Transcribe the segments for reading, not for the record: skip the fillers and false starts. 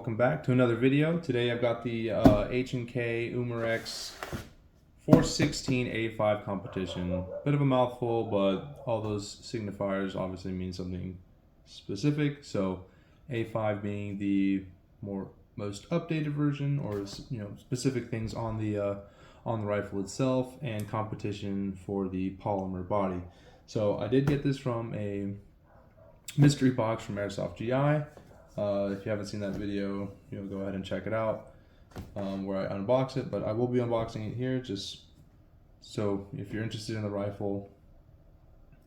welcome back to another video. Today I've got the HK Umarex 416 A5 competition. Bit of a mouthful, but all those signifiers obviously mean something specific. So A5 being the most updated version, or specific things on the rifle itself, and competition for the polymer body. So I did get this from a mystery box from Airsoft GI. If you haven't seen that video, go ahead and check it out, where I unbox it. But I will be unboxing it here, just so if you're interested in the rifle,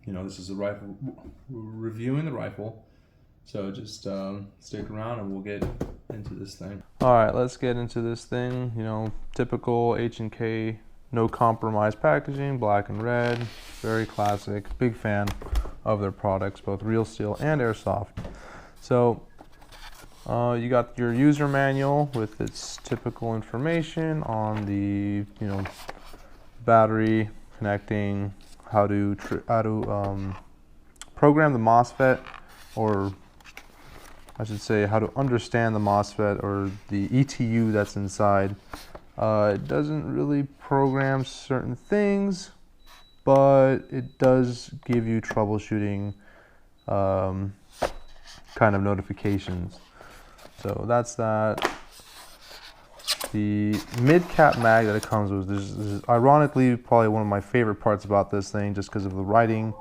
this is a rifle, reviewing the rifle. So just stick around and we'll get into this thing. All right, let's get into this thing. Typical H&K, no compromise packaging, black and red, very classic. Big fan of their products, both real steel and airsoft. So you got your user manual with its typical information on the battery connecting, how to program the MOSFET, or I should say how to understand the MOSFET or the ETU that's inside. It doesn't really program certain things, but it does give you troubleshooting kind of notifications. So that's that. The mid-cap mag that it comes with, this is ironically probably one of my favorite parts about this thing, just because of the writing.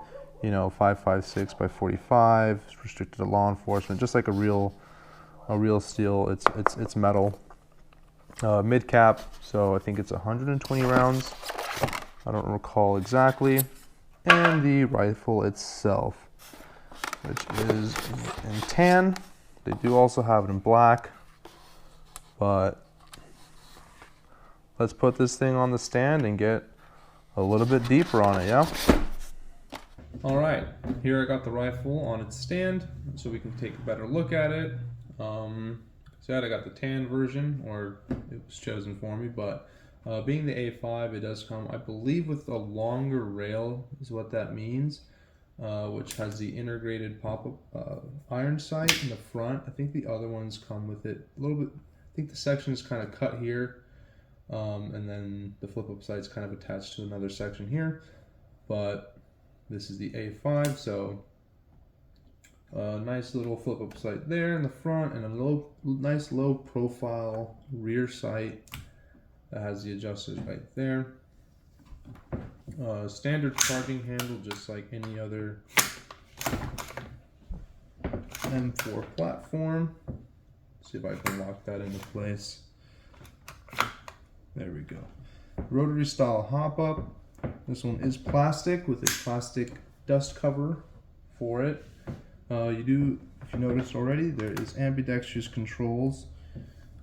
5.56 by 45, it's restricted to law enforcement, just like a real steel. It's metal. Mid cap, so I think it's 120 rounds. I don't recall exactly. And the rifle itself, which is in tan. They do also have it in black, but let's put this thing on the stand and get a little bit deeper on it, yeah? All right, here I got the rifle on its stand so we can take a better look at it. So I got the tan version, or it was chosen for me, but being the A5, it does come, I believe, with a longer rail is what that means, which has the integrated pop-up iron sight in the front. I think the other ones come with it a little bit. I think the section is kind of cut here, and then the flip-up sight's kind of attached to another section here, but this is the A5, so nice little flip-up sight there in the front, and a nice low-profile rear sight that has the adjusters right there. Standard charging handle, just like any other M4 platform. Let's see if I can lock that into place. There we go. Rotary style hop-up. This one is plastic with a plastic dust cover for it. If you noticed already, there is ambidextrous controls.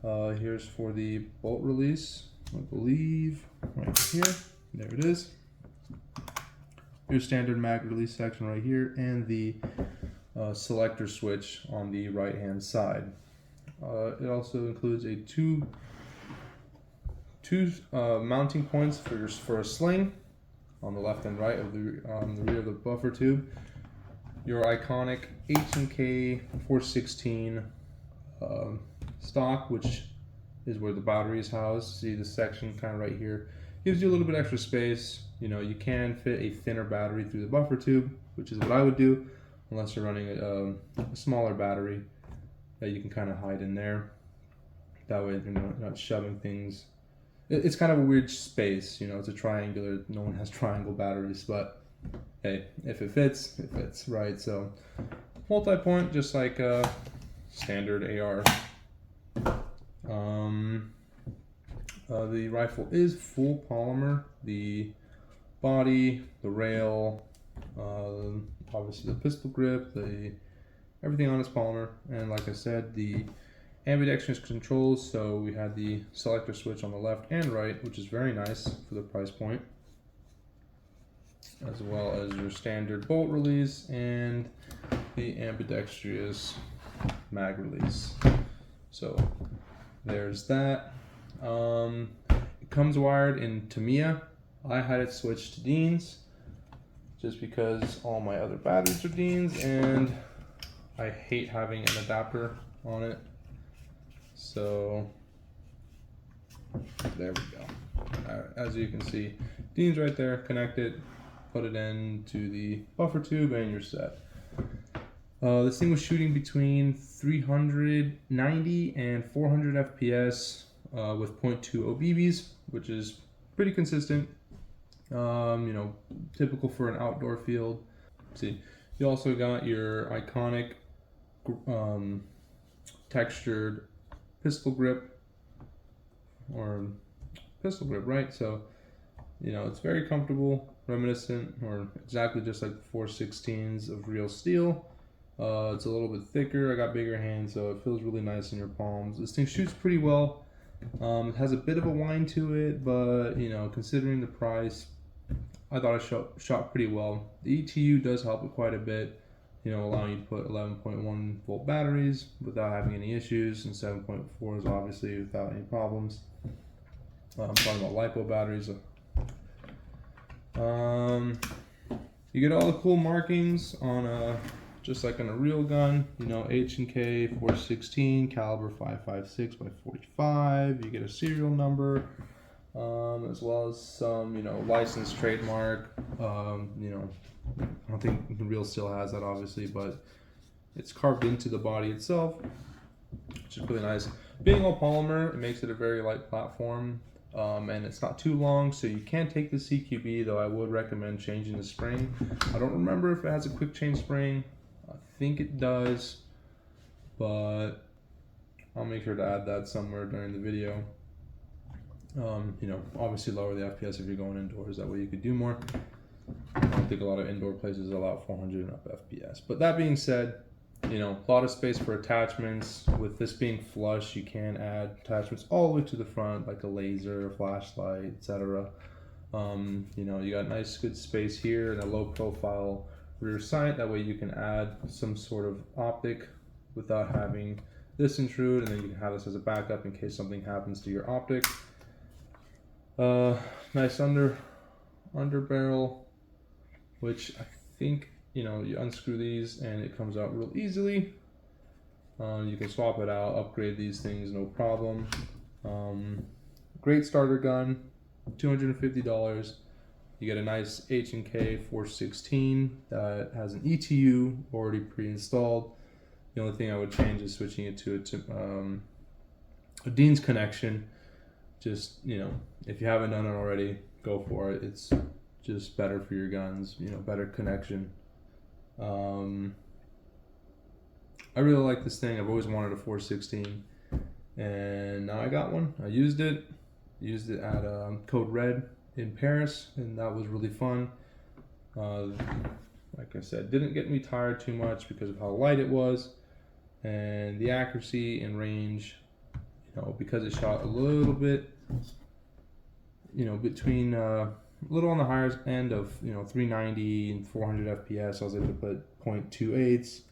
Here's for the bolt release, I believe, right here. There it is. Your standard mag release section right here, and the selector switch on the right hand side. It also includes a two mounting points for a sling on the left and right of the rear of the buffer tube. Your iconic HK 416 stock, which is where the battery is housed. See the section kind of right here. Gives you a little bit extra space. You can fit a thinner battery through the buffer tube, which is what I would do, unless you're running a smaller battery that you can kind of hide in there. That way you're not shoving things. It's kind of a weird space, it's a triangular, no one has triangle batteries, but hey, if it fits, it fits, right? So multi-point, just like a standard AR. The rifle is full polymer. The body, the rail, obviously the pistol grip, everything on it's polymer, and like I said, the ambidextrous controls, so we had the selector switch on the left and right, which is very nice for the price point, as well as your standard bolt release and the ambidextrous mag release. So there's that. It comes wired in Tamiya. I had it switched to Dean's just because all my other batteries are Dean's and I hate having an adapter on it. So there we go. As you can see, Dean's right there, connect it, put it into the buffer tube, and you're set. This thing was shooting between 390 and 400 FPS with 0.2 OBBs, which is pretty consistent. You know, typical for an outdoor field. See, you also got your iconic textured pistol grip, right? So, you know, it's very comfortable, reminiscent, or exactly just like the 416s of real steel. It's a little bit thicker. I got bigger hands, so it feels really nice in your palms. This thing shoots pretty well. It has a bit of a whine to it, but you know, considering the price, I thought it shot pretty well. The ETU does help it quite a bit, you know, allowing you to put 11.1 volt batteries without having any issues, and 7.4s obviously without any problems. I'm talking about LiPo batteries. You get all the cool markings on just like on a real gun, you know, HK416 caliber 5.56 by 45. You get a serial number, as well as some, you know, license trademark. You know, I don't think the real still has that obviously, but it's carved into the body itself, which is really nice. Being all polymer, it makes it a very light platform. And it's not too long, so you can take the CQB, though I would recommend changing the spring. I don't remember if it has a quick change spring. I think it does, but I'll make sure to add that somewhere during the video. You know, obviously lower the FPS if you're going indoors, that way you could do more. I don't think a lot of indoor places allow 400 and up FPS. But that being said, you know, a lot of space for attachments. With this being flush, you can add attachments all the way to the front, like a laser, a flashlight, etc. You know, you got nice good space here and a low profile rear sight. That way you can add some sort of optic without having this intrude, and then you can have this as a backup in case something happens to your optic. Nice under barrel, which I think, you know, you unscrew these and it comes out real easily. You can swap it out, upgrade these things, no problem. Great starter gun, $250. You get a nice H&K 416 that has an ETU already pre-installed. The only thing I would change is switching it to a Dean's connection. Just, you know, if you haven't done it already, go for it. It's just better for your guns, you know, better connection. I really like this thing. I've always wanted a 416, and now I got one. I used it at Code Red in Paris, and that was really fun. Like I said, didn't get me tired too much because of how light it was, and the accuracy and range, you know, because it shot a little bit, you know, between a little on the higher end of, you know, 390 and 400 FPS. I was able to put 0.28s,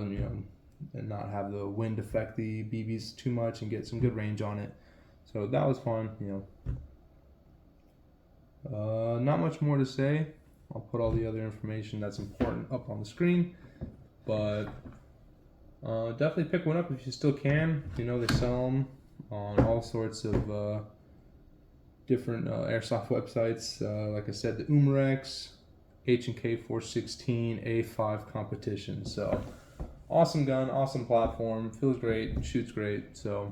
you know, and not have the wind affect the BBs too much and get some good range on it. So that was fun, you know. Not much more to say. I'll put all the other information that's important up on the screen, but definitely pick one up if you still can. You know, they sell them on all sorts of different airsoft websites. Like I said, the Umarex, H&K 416 A5 competition. So awesome gun, awesome platform, feels great, shoots great. So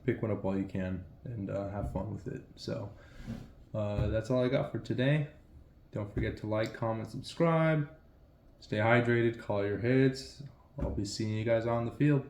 pick one up while you can and have fun with it. So that's all I got for today. Don't forget to like, comment, subscribe. Stay hydrated, call your hits. I'll be seeing you guys on the field.